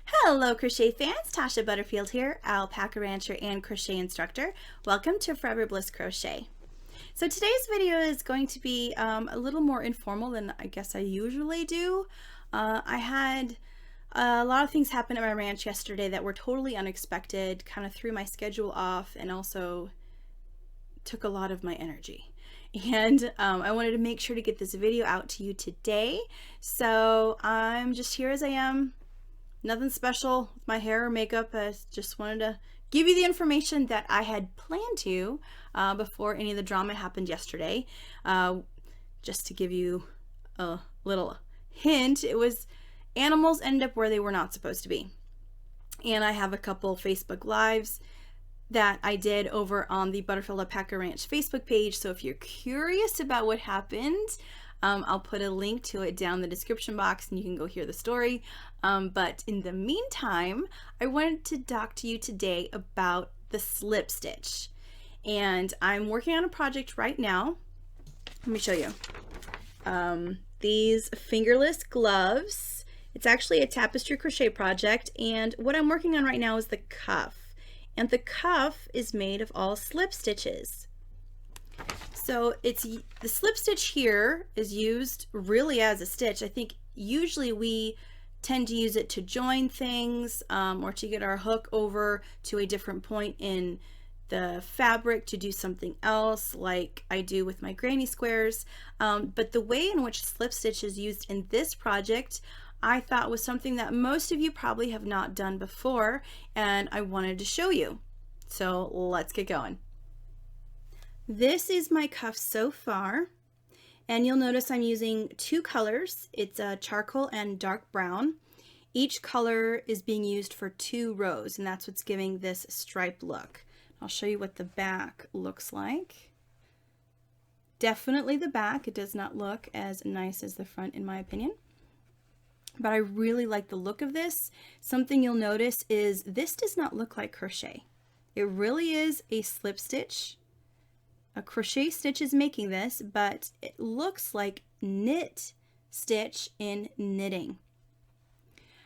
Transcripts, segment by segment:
Hello crochet fans, Tashia Butterfield here, alpaca rancher and crochet instructor. Welcome to Forever Bliss Crochet. So today's video is going to be a little more informal than I guess I usually do. I had a lot of things happen at my ranch yesterday that were totally unexpected, kind of threw my schedule off and also took a lot of my energy. And I wanted to make sure to get this video out to you today. So I'm just here as I am. Nothing special with my hair or makeup. I just wanted to give you the information that I had planned to before any of the drama happened yesterday. Just to give you a little hint, it was animals ended up where they were not supposed to be. And I have a couple Facebook Lives that I did over on the Butterfield Alpaca Ranch Facebook page. So if you're curious about what happened, I'll put a link to it down in the description box and you can go hear the story. But in the meantime, I wanted to talk to you today about the slip stitch. And I'm working on a project right now. Let me show you. These fingerless gloves. It's actually a tapestry crochet project, and what I'm working on right now is the cuff. And the cuff is made of all slip stitches. So it's the slip stitch here is used really as a stitch. I think usually we tend to use it to join things or to get our hook over to a different point in the fabric to do something else, like I do with my granny squares. But the way in which slip stitch is used in this project, I thought was something that most of you probably have not done before, and I wanted to show you. So let's get going. This is my cuff so far, and you'll notice I'm using two colors. It's charcoal and dark brown. Each color is being used for 2 rows, and that's what's giving this striped look. I'll show you what the back looks like. Definitely the back. It does not look as nice as the front in my opinion, but I really like the look of this. Something you'll notice is this does not look like crochet. It really is a slip stitch. A crochet stitch is making this, but it looks like knit stitch in knitting.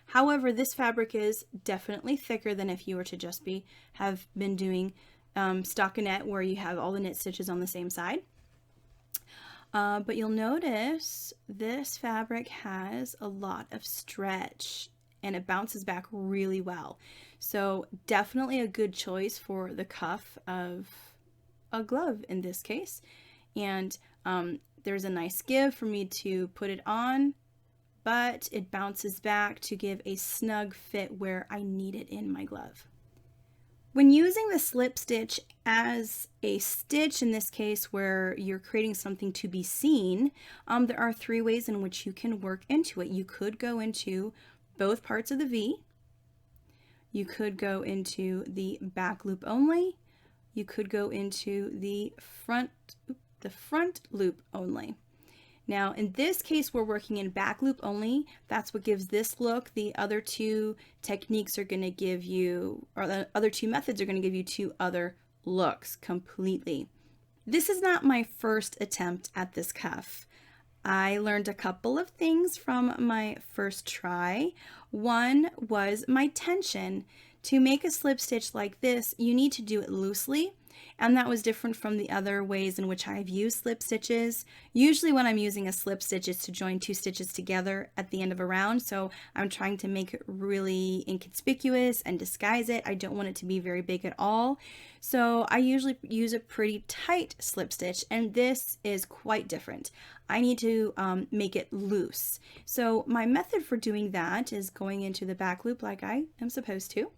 However, this fabric is definitely thicker than if you were to just have been doing stockinette, where you have all the knit stitches on the same side. But you'll notice this fabric has a lot of stretch and it bounces back really well. So definitely a good choice for the cuff of a glove in this case. And there's a nice give for me to put it on, but it bounces back to give a snug fit where I need it in my glove. When using the slip stitch as a stitch, in this case where you're creating something to be seen, there are 3 ways in which you can work into it. You could go into both parts of the V. You could go into the back loop only. You could go into the front loop only. Now in this case we're working in back loop only. That's what gives this look. The other 2 techniques are going to give you, or the other 2 methods are going to give you 2 other looks completely. This is not my first attempt at this cuff. I learned a couple of things from my first try. One was my tension. To make a slip stitch like this, you need to do it loosely, and that was different from the other ways in which I've used slip stitches. Usually when I'm using a slip stitch, it's to join 2 stitches together at the end of a round, so I'm trying to make it really inconspicuous and disguise it. I don't want it to be very big at all, so I usually use a pretty tight slip stitch, and this is quite different. I need to make it loose. So my method for doing that is going into the back loop like I am supposed to,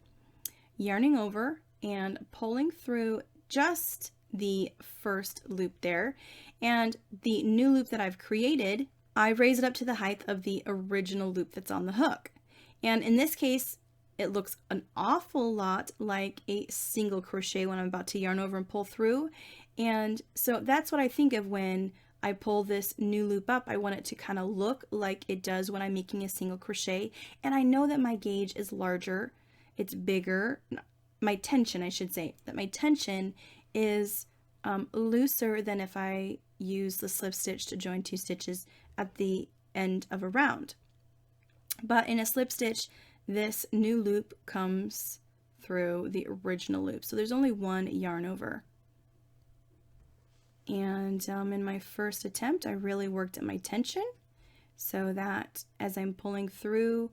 yarning over and pulling through just the first loop there, and the new loop that I've created, I raise it up to the height of the original loop that's on the hook. And in this case, it looks an awful lot like a single crochet when I'm about to yarn over and pull through. And so that's what I think of when I pull this new loop up. I want it to kind of look like it does when I'm making a single crochet. And I know that my gauge is larger, it's bigger. My tension, I should say, that my tension is looser than if I use the slip stitch to join 2 stitches at the end of a round. But in a slip stitch, this new loop comes through the original loop. So there's only one yarn over. And in my first attempt, I really worked at my tension so that as I'm pulling through,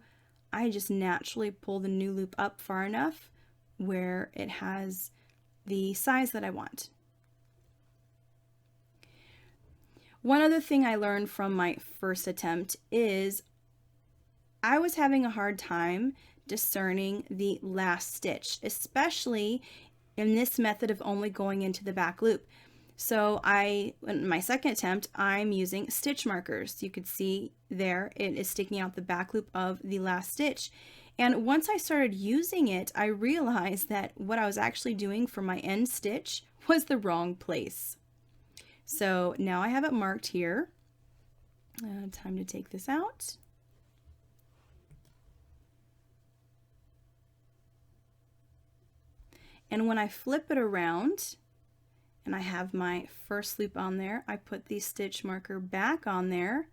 I just naturally pull the new loop up far enough where it has the size that I want. One other thing I learned from my first attempt is I was having a hard time discerning the last stitch, especially in this method of only going into the back loop. So in my second attempt, I'm using stitch markers. You could see there it is sticking out the back loop of the last stitch. And once I started using it, I realized that what I was actually doing for my end stitch was the wrong place. So now I have it marked here. Time to take this out. And when I flip it around and I have my first loop on there, I put the stitch marker back on there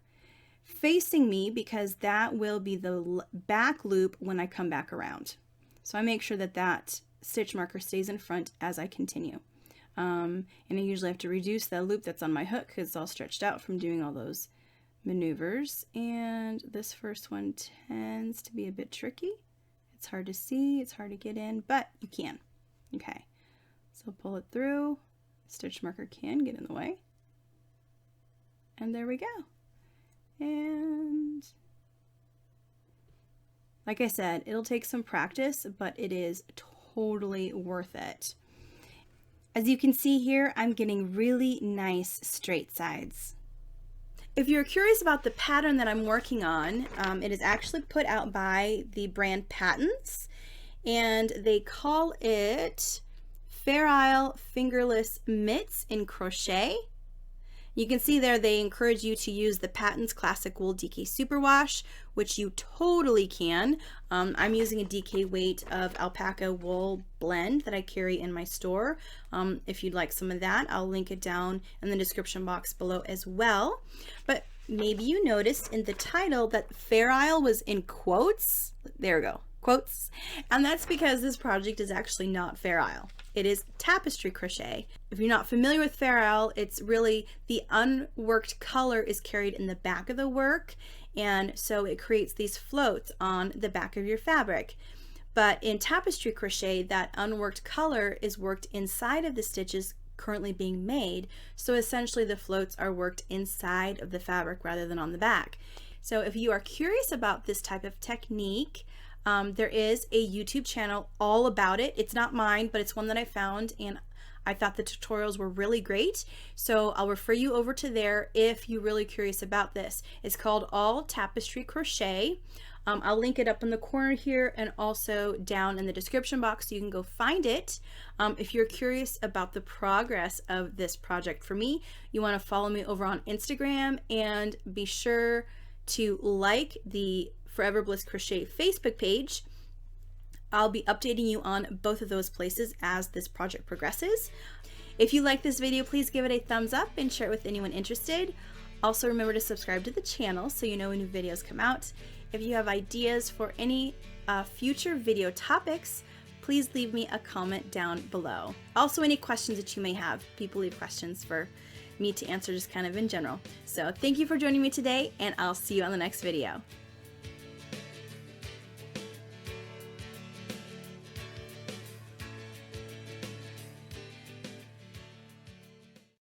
facing me because that will be the back loop when I come back around. So I make sure that that stitch marker stays in front as I continue. And I usually have to reduce the loop that's on my hook because it's all stretched out from doing all those maneuvers. And this first one tends to be a bit tricky. It's hard to see, it's hard to get in, but you can. Okay, so pull it through. Stitch marker can get in the way. And there we go. And like I said, it'll take some practice, but it is totally worth it. As you can see here, I'm getting really nice straight sides. If you're curious about the pattern that I'm working on, it is actually put out by the brand Patents, and they call it Fair Isle Fingerless Mitts in Crochet. You can see there they encourage you to use the Patents Classic Wool DK Superwash, which you totally can. I'm using a DK weight of alpaca wool blend that I carry in my store. If you'd like some of that, I'll link it down in the description box below as well. But maybe you noticed in the title that Fair Isle was in quotes. There we go, quotes. And that's because this project is actually not Fair Isle. It is tapestry crochet. If you're not familiar with Fair Isle, it's really the unworked color is carried in the back of the work, and so it creates these floats on the back of your fabric. But in tapestry crochet, that unworked color is worked inside of the stitches currently being made, so essentially the floats are worked inside of the fabric rather than on the back. So if you are curious about this type of technique, there is a YouTube channel all about it. It's not mine, but it's one that I found, and I thought the tutorials were really great. So I'll refer you over to there if you're really curious about this. It's called All Tapestry Crochet. I'll link it up in the corner here and also down in the description box so you can go find it. If you're curious about the progress of this project for me, you want to follow me over on Instagram, and be sure to like the Forever Bliss Crochet Facebook page. I'll be updating you on both of those places as this project progresses. If you like this video, please give it a thumbs up and share it with anyone interested. Also remember to subscribe to the channel so you know when new videos come out. If you have ideas for any future video topics, please leave me a comment down below. Also, any questions that you may have, people leave questions for me to answer just kind of in general. So thank you for joining me today, and I'll see you on the next video.